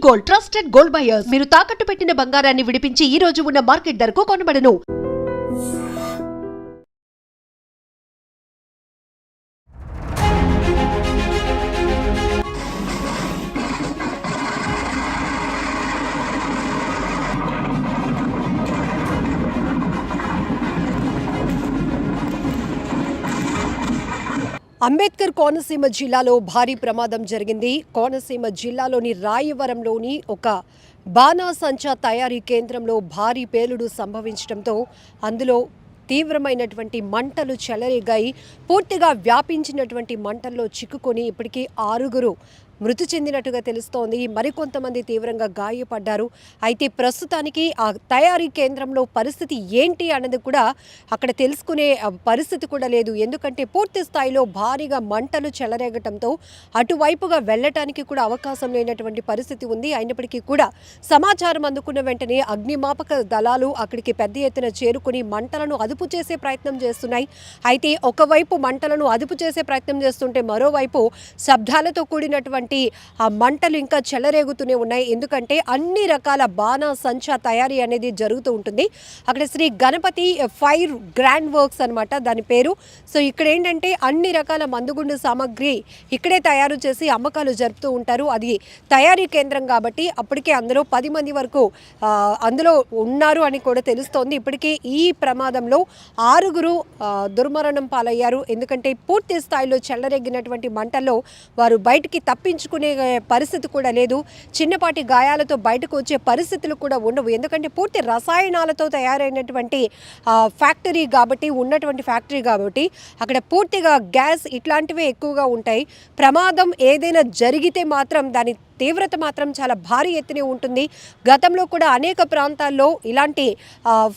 Gold trusted gold buyers మీరు తాకట్టు పెట్టిన బంగారాన్ని విడిపించి ఈ రోజు ఉన్న మార్కెట్ ధరకు కొనబడను. అంబేద్కర్ కోనసీమ జిల్లాలో భారీ ప్రమాదం జరిగింది. కోనసీమ జిల్లాలోని రాయవరంలోని ఒక బాణాసంచా తయారీ కేంద్రంలో భారీ పేలుడు సంభవించడంతో అందులో తీవ్రమైనటువంటి మంటలు చెలరేగాయి. పూర్తిగా వ్యాపించినటువంటి మంటల్లో చిక్కుకొని ఇప్పటికీ 6 మృతి చెందినట్టుగా తెలుస్తోంది. మరికొంతమంది తీవ్రంగా గాయపడ్డారు. అయితే ప్రస్తుతానికి ఆ తయారీ కేంద్రంలో పరిస్థితి ఏంటి అన్నది కూడా అక్కడ తెలుసుకునే పరిస్థితి కూడా లేదు. ఎందుకంటే పూర్తి స్థాయిలో భారీగా మంటలు చెలరేగటంతో అటువైపుగా వెళ్ళటానికి కూడా అవకాశం లేనటువంటి పరిస్థితి ఉంది. అయినప్పటికీ కూడా సమాచారం అందుకున్న వెంటనే అగ్నిమాపక దళాలు అక్కడికి పెద్ద ఎత్తున చేరుకుని మంటలను అదుపు చేసే ప్రయత్నం చేస్తున్నాయి. అయితే ఒకవైపు మంటలను అదుపు చేసే ప్రయత్నం చేస్తుంటే మరోవైపు శబ్దాలతో కూడినటువంటి ఆ మంటలు ఇంకా చెలరేగుతూనే ఉన్నాయి. ఎందుకంటే అన్ని రకాల బాణాసంచా తయారీ అనేది జరుగుతూ ఉంటుంది. అక్కడ Shri Ganapathi fire grand works అనమాట దాని పేరు. సో ఇక్కడ ఏంటంటే అన్ని రకాల మందుగుండు సామాగ్రి ఇక్కడే తయారు చేసి అమ్మకాలు జరుపుతూ ఉంటారు. అది తయారీ కేంద్రం కాబట్టి అప్పటికే అందులో 10 మంది వరకు అందులో ఉన్నారు అని కూడా తెలుస్తోంది. ఇప్పటికే ఈ ప్రమాదంలో 6 దుర్మరణం పాలయ్యారు. ఎందుకంటే పూర్తి స్థాయిలో చెలరేగినటువంటి మంటల్లో వారు బయటికి తప్పించుకునే పరిస్థితి కూడా లేదు. చిన్నపాటి గాయాలతో బయటకు వచ్చే పరిస్థితులు కూడా ఉండవు. ఎందుకంటే పూర్తి రసాయనాలతో తయారైనటువంటి ఫ్యాక్టరీ కాబట్టి అక్కడ పూర్తిగా గ్యాస్ ఇట్లాంటివే ఎక్కువగా ఉంటాయి. ప్రమాదం ఏదైనా జరిగితే మాత్రం దాని తీవ్రత మాత్రం చాలా భారీ ఎత్తునే ఉంటుంది. గతంలో కూడా అనేక ప్రాంతాల్లో ఇలాంటి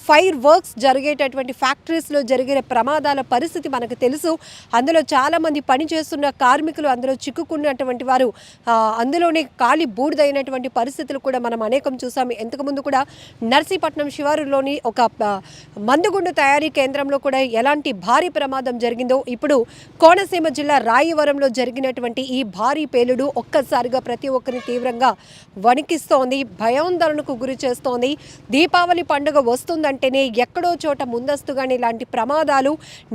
ఫైర్ వర్క్స్ జరిగేటటువంటి ఫ్యాక్టరీస్లో జరిగే ప్రమాదాల పరిస్థితి మనకు తెలుసు. అందులో చాలామంది పనిచేస్తున్న కార్మికులు అందులో చిక్కుకున్నటువంటి వారు అందులోనే కాలి బూడిదైనటువంటి పరిస్థితులు కూడా మనం అనేకం చూసాము. ఇంతకుముందు కూడా నర్సీపట్నం శివారులోని ఒక మందుగుండు తయారీ కేంద్రంలో కూడా ఎలాంటి భారీ ప్రమాదం జరిగిందో ఇప్పుడు కోనసీమ జిల్లా రాయవరంలో జరిగినటువంటి ఈ భారీ పేలుడు ఒక్కసారిగా ప్రతి ఒక్కరిని తీవ్రంగా వణికిస్తోంది, భయాందోళనకు గురి చేస్తోంది. దీపావళి పండుగ వస్తుందంటేనే ఎక్కడో చోట ముందస్తుగానే ఇలాంటి ప్రమాదాలు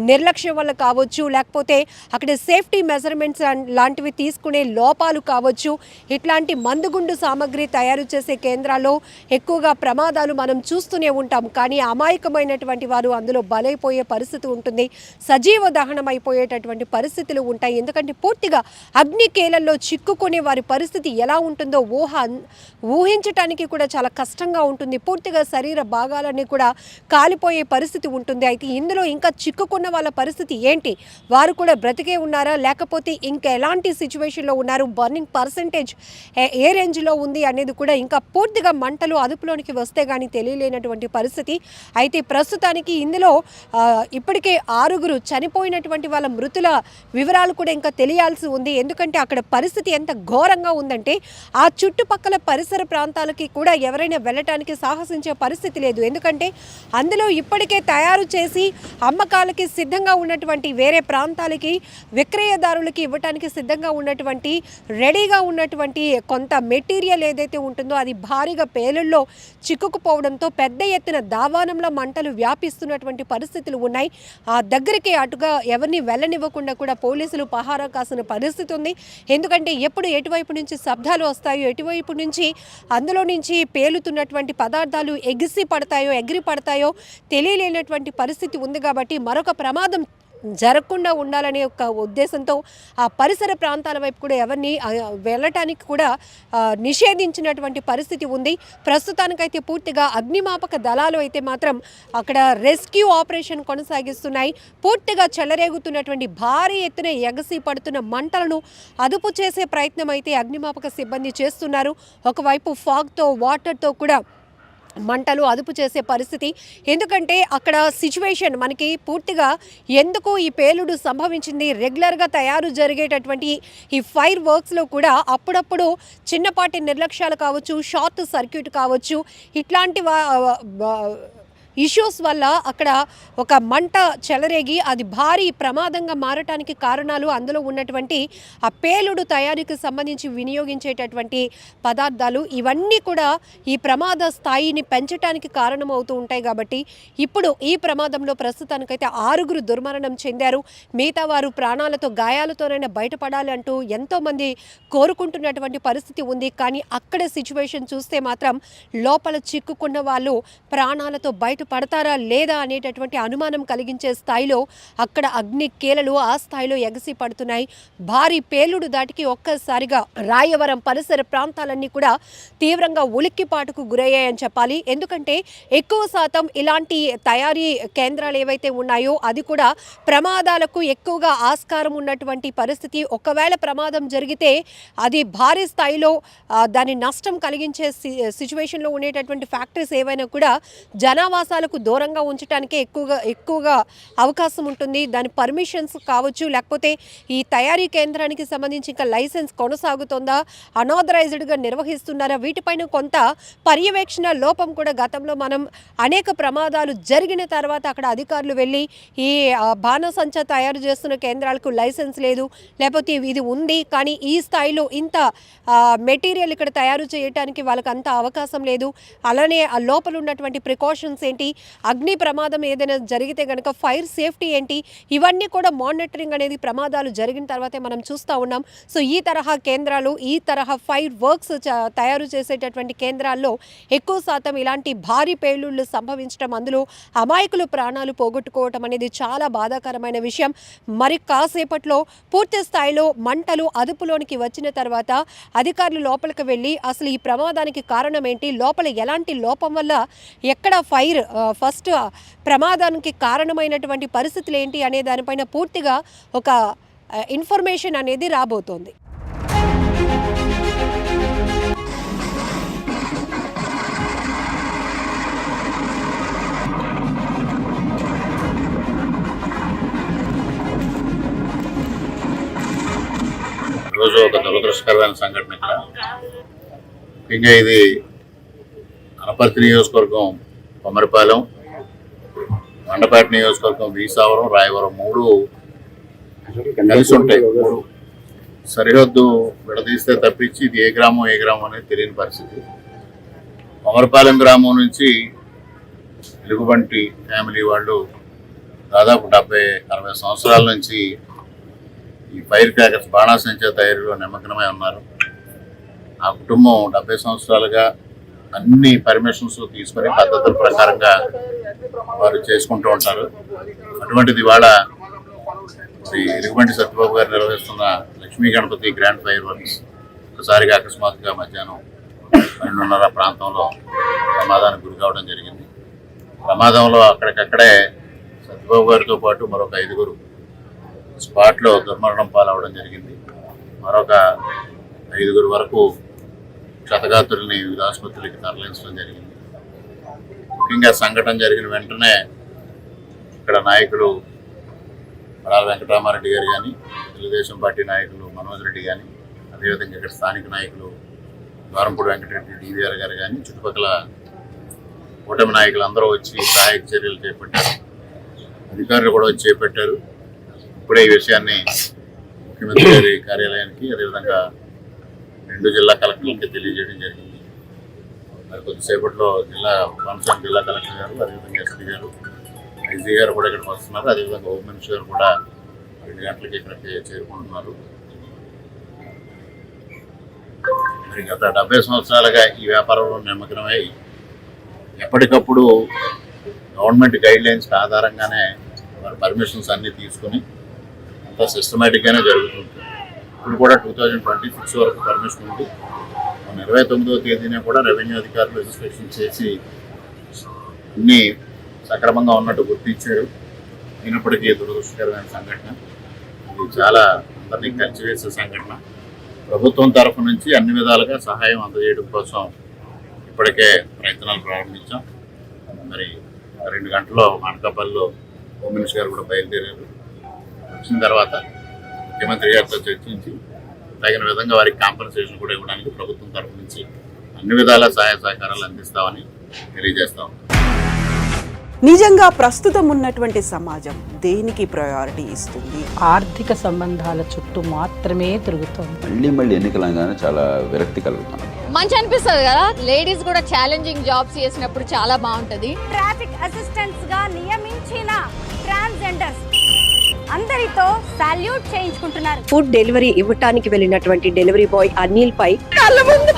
నిర్లక్ష్యం వల్ల కావచ్చు, లేకపోతే అక్కడ సేఫ్టీ మెజర్మెంట్స్ లాంటివి తీసుకునే లోపాలు కావచ్చు, ఇట్లాంటి మందుగుండు సామాగ్రి తయారు చేసే కేంద్రాల్లో ఎక్కువగా ప్రమాదాలు మనం చూస్తూనే ఉంటాం. కానీ అమాయకమైనటువంటి వారు అందులో బలైపోయే పరిస్థితి ఉంటుంది, సజీవ దహనం అయిపోయేటటువంటి పరిస్థితులు ఉంటాయి. ఎందుకంటే పూర్తిగా అగ్నికేలల్లో చిక్కుకునే వారి పరిస్థితి ఎలా ఉంటుందో ఊహించటానికి కూడా చాలా కష్టంగా ఉంటుంది. పూర్తిగా శరీర భాగాలన్నీ కూడా కాలిపోయే పరిస్థితి ఉంటుంది. అయితే ఇందులో ఇంకా చిక్కుకున్న వాళ్ళ పరిస్థితి ఏంటి, వారు కూడా బ్రతికే ఉన్నారా లేకపోతే ఇంకా ఎలాంటి సిచ్యువేషన్లో ఉన్నారు, బర్నింగ్ పర్సెంటేజ్ ఏ రేంజ్లో ఉంది అనేది కూడా ఇంకా పూర్తిగా మంటలు అదుపులోనికి వస్తే కానీ తెలియలేనటువంటి పరిస్థితి. అయితే ప్రస్తుతానికి ఇందులో ఇప్పటికే 6 చనిపోయినటువంటి వాళ్ళ మృతుల వివరాలు కూడా ఇంకా తెలియాల్సి ఉంది. ఎందుకంటే అక్కడ పరిస్థితి ఎంత ఘోరంగా ఉందంటే ఆ చుట్టుపక్కల పరిసర ప్రాంతాలకి కూడా ఎవరైనా వెళ్ళటానికి సాహసించే పరిస్థితి లేదు. ఎందుకంటే అందులో ఇప్పటికే తయారు చేసి అమ్మకాలకి సిద్ధంగా ఉన్నటువంటి వేరే ప్రాంతాలకి విక్రయదారులకి ఇవ్వటానికి సిద్ధంగా ఉన్నటువంటి రెడీగా ఉన్నటువంటి కొంత మెటీరియల్ ఏదైతే ఉంటుందో అది భారీగా పేలుల్లో చిక్కుకుపోవడంతో పెద్ద ఎత్తున దావానంలో మంటలు వ్యాపిస్తున్నటువంటి పరిస్థితులు ఉన్నాయి. ఆ దగ్గరికి అటుగా ఎవరిని వెళ్ళనివ్వకుండా కూడా పోలీసులు పహారా కాసిన పరిస్థితి ఉంది. ఎందుకంటే ఎప్పుడు ఎటువైపు నుంచి శబ్దాలు వస్తాయో, ఎటువైపు నుంచి అందులో నుంచి పేలుతున్నటువంటి పదార్థాలు ఎగిరి పడతాయో తెలియలేనటువంటి పరిస్థితి ఉంది. కాబట్టి మరొక ప్రమాదం జరగకుండా ఉండాలనే ఒక ఉద్దేశంతో ఆ పరిసర ప్రాంతాల వైపు కూడా ఎవరిని వెళ్ళటానికి కూడా నిషేధించినటువంటి పరిస్థితి ఉంది. ప్రస్తుతానికైతే పూర్తిగా అగ్నిమాపక దళాలు అయితే మాత్రం అక్కడ రెస్క్యూ ఆపరేషన్ కొనసాగిస్తున్నాయి. పూర్తిగా చెలరేగుతున్నటువంటి భారీ ఎత్తున ఎగసి పడుతున్న మంటలను అదుపు చేసే ప్రయత్నం అయితే అగ్నిమాపక సిబ్బంది చేస్తున్నారు. ఒకవైపు ఫాగ్తో వాటర్తో కూడా మంటలు అదుపు చేసే పరిస్థితి. ఎందుకంటే అక్కడ సిచ్యువేషన్ మనకి పూర్తిగా ఎందుకు ఈ పేలుడు సంభవించింది, రెగ్యులర్గా తయారు జరిగేటటువంటి ఈ ఫైర్ వర్క్స్లో కూడా అప్పుడప్పుడు చిన్నపాటి నిర్లక్ష్యాలు కావచ్చు, షార్ట్ సర్క్యూట్ కావచ్చు, ఇట్లాంటి ఇష్యూస్ వల్ల అక్కడ ఒక మంట చెలరేగి అది భారీ ప్రమాదంగా మారటానికి కారణాలు అందులో ఉన్నటువంటి ఆ పేలుడు తయారీకి సంబంధించి వినియోగించేటటువంటి పదార్థాలు ఇవన్నీ కూడా ఈ ప్రమాద స్థాయిని పెంచడానికి కారణమవుతూ ఉంటాయి. కాబట్టి ఇప్పుడు ఈ ప్రమాదంలో ప్రస్తుతానికైతే 6 దుర్మరణం చెందారు. మిగతా వారు ప్రాణాలతో గాయాలతోనైనా బయటపడాలి అంటూ ఎంతోమంది కోరుకుంటున్నటువంటి పరిస్థితి ఉంది. కానీ అక్కడ సిచ్యువేషన్ చూస్తే మాత్రం లోపల చిక్కుకున్న వాళ్ళు ప్రాణాలతో బయటపడతారా లేదా అనేటటువంటి అనుమానం కలిగించే స్థాయిలో అక్కడ అగ్ని కేలలు ఆ స్థాయిలో ఎగసి పడుతున్నాయి. భారీ పేలుడు దాటికి ఒక్కసారిగా రాయవరం పరిసర ప్రాంతాలన్నీ కూడా తీవ్రంగా ఉలిక్కిపాటుకు గురయ్యాయని చెప్పాలి. ఎందుకంటే ఎక్కువ శాతం ఇలాంటి తయారీ కేంద్రాలు ఏవైతే ఉన్నాయో అది కూడా ప్రమాదాలకు ఎక్కువగా ఆస్కారం ఉన్నటువంటి పరిస్థితి. ఒకవేళ ప్రమాదం జరిగితే అది భారీ స్థాయిలో దాని నష్టం కలిగించే సిచ్యువేషన్లో ఉండేటటువంటి ఫ్యాక్టరీస్ ఏవైనా కూడా జనావాసాలకు దూరంగా ఉంచడానికే ఎక్కువగా అవకాశం ఉంటుంది. దాని పర్మిషన్స్ కావచ్చు, లేకపోతే ఈ తయారీ కేంద్రానికి సంబంధించి ఇంకా లైసెన్స్ కొనసాగుతుందా, అనాథరైజ్డ్గా నిర్వహిస్తున్నారా, వీటిపైన కొంత పర్యవేక్షణ లోపం కూడా గతంలో మనం అనేక ప్రమాదాలు జరిగిన తర్వాత అక్కడ అధికారులు వెళ్ళి ఈ బాణసంచా తయారు చేస్తున్న కేంద్రాలకు లైసెన్స్ లేదు, లేకపోతే ఇది ఉంది కానీ ఈ స్థాయిలో ఇంత మెటీరియల్ ఇక్కడ తయారు చేయడానికి వాళ్ళకి అంత అవకాశం లేదు, అలానే ఆ లోపల ఉన్నటువంటి ప్రికాషన్స్ ఏంటి, అగ్ని ప్రమాదం ఏదైనా జరిగితే కనుక ఫైర్ సేఫ్టీ ఏంటి, ఇవన్నీ కూడా మానిటరింగ్ అనేది ప్రమాదాలు జరిగిన తర్వాతే మనం చూస్తూ ఉన్నాం. సో ఈ తరహా కేంద్రాలు, ఈ తరహా ఫైర్ వర్క్స్ తయారు చేసేటటువంటి కేంద్రాల్లో ఎక్కువ శాతం ఇలాంటి భారీ పేలుళ్లు సంభవించడం, అందులో అమాయకులు ప్రాణాలు పోగొట్టుకోవటం అనేది చాలా బాధాకరమైన విషయం. మరి కాసేపట్లో పూర్తి స్థాయిలో మంటలు అదుపులోనికి వచ్చిన తర్వాత అధికారులు లోపలికి వెళ్ళి అసలు ఈ ప్రమాదానికి కారణం ఏంటి, లోపల ఎలాంటి లోపం వల్ల ఎక్కడ ఫైర్ ఫస్ట్ ప్రమాదానికి కారణమైనటువంటి పరిస్థితులు ఏంటి అనే దానిపైన పూర్తిగా ఒక ఇన్ఫర్మేషన్ అనేది రాబోతోంది. ఈరోజు ఒక దురదృష్టకరమైన సంఘటన. ఇక్కడ ముఖ్యంగా ఇది అనపర్తి నియోజకవర్గం కొమరపాలెం, మండపేట నియోజకవర్గం వీసావరం, రాయవరం 3 కలిసి ఉంటాయి. సరిహద్దు విడదీస్తే తప్పించి ఇది ఏ గ్రామం అనేది తెలియని పరిస్థితి. కొమరపాలెం గ్రామం నుంచి ఎలుగుబంటి ఫ్యామిలీ వాళ్ళు దాదాపు 70-60 సంవత్సరాల నుంచి ఈ ఫైర్ క్రాకర్స్ బాణాసంచా తయారీలో నిమగ్నమై ఉన్నారు. ఆ కుటుంబం 70 సంవత్సరాలుగా అన్ని పర్మిషన్స్ తీసుకొని పద్ధతుల ప్రకారంగా వారు చేసుకుంటూ ఉంటారు. అటువంటిది ఇవాళ ఎలుగుబంటి సత్యబాబు గారు నిర్వహిస్తున్న Lakshmi Ganapathi grand fire works ఒకసారిగా అకస్మాత్తుగా మధ్యాహ్నం 12:30 ప్రాంతంలో ప్రమాదానికి గురి కావడం జరిగింది. ప్రమాదంలో అక్కడికక్కడే సత్యబాబు గారితో పాటు మరొక 5 స్పాట్లో దుర్మరణం పాలవడం జరిగింది. మరొక 5 వరకు క్షతగాత్రుల్ని వివిధ ఆసుపత్రులకి తరలించడం జరిగింది. ముఖ్యంగా సంఘటన జరిగిన వెంటనే ఇక్కడ నాయకులు పడాల వెంకటరామారెడ్డి గారు కానీ, తెలుగుదేశం పార్టీ నాయకులు మనోజ్ రెడ్డి కానీ, అదేవిధంగా ఇక్కడ స్థానిక నాయకులు ద్వారంపూడి వెంకటరెడ్డి డివిఆర్ గారు కానీ, చుట్టుపక్కల కూటమి నాయకులు అందరూ వచ్చి సహాయక చర్యలు చేపట్టారు. అధికారులు కూడా వచ్చి చేపట్టారు. ఇప్పుడే ఈ విషయాన్ని ముఖ్యమంత్రి గారి కార్యాలయానికి, అదేవిధంగా 2 జిల్లా కలెక్టర్లకి తెలియజేయడం జరిగింది. మరి కొద్దిసేపట్లో కోనసీమ జిల్లా కలెక్టర్ గారు, అదేవిధంగా ఎస్పీ గారు, ఐజీ గారు కూడా ఇక్కడికి వస్తున్నారు. అదేవిధంగా హోమ్ మినిస్టర్ గారు కూడా 2 గంటలకి ఇక్కడికి చేరుకుంటున్నారు. మరి గత 70 సంవత్సరాలుగా ఈ వ్యాపారంలో నిమగ్నమై ఎప్పటికప్పుడు గవర్నమెంట్ గైడ్ లైన్స్ ఆధారంగానే వారి పర్మిషన్స్ అన్నీ తీసుకుని అంతా సిస్టమేటిక్గానే జరుగుతుంది. ఇప్పుడు కూడా 2026 వరకు పర్మిషన్ ఉంది. 29వ తేదీన కూడా రెవెన్యూ అధికారులు రిజిస్ట్రేషన్ చేసి అన్నీ సక్రమంగా ఉన్నట్టు గుర్తించారు. అయినప్పటికీ దురదృష్టకరమైన సంఘటన, ఇది చాలా అందరినీ కలిసివేసే సంఘటన. ప్రభుత్వం తరఫు నుంచి అన్ని విధాలుగా సహాయం అందజేయడం కోసం ఇప్పటికే ప్రయత్నాలు ప్రారంభించాం. మరి 2 గంటల్లో అనకాపల్లిలో హోమ్ మినిస్టర్ గారు కూడా బయలుదేరారు. వచ్చిన తర్వాత ముఖ్యమంత్రి గారితో చర్చించి తగిన విధంగా వారికి కాంపన్సేషన్ కూడా ఇవ్వడానికి ప్రభుత్వం తరఫు నుంచి అన్ని విధాల సహాయ సహకారాలు అందిస్తామని తెలియజేస్తాం. నిజంగా ప్రస్తుతం ఉన్నటువంటి సమాజం దేనికి ప్రయారిటీ ఇస్తుంది? ఆర్థిక సంబంధాల చుట్టూ మాత్రమే తిరుగుతోంది. మళ్ళీ ఎన్నికలంగానే చాలా విరక్తి కలుగుతాను. మంచి అనిపిస్తుంది కదా, లేడీస్ కూడా ఛాలెంజింగ్ జాబ్స్ చేసినప్పుడు చాలా బాగుంటది. ట్రాఫిక్ అసిస్టెంట్స్ గా నియమించిన ట్రాన్స్జెండర్స్ అందరితో సాల్యూట్ చేయించుకుంటున్నారు. ఫుడ్ డెలివరీ ఇవ్వటానికి వెళ్ళినటువంటి డెలివరీ బాయ్ అనిల్ పై కళ్ళ ముందు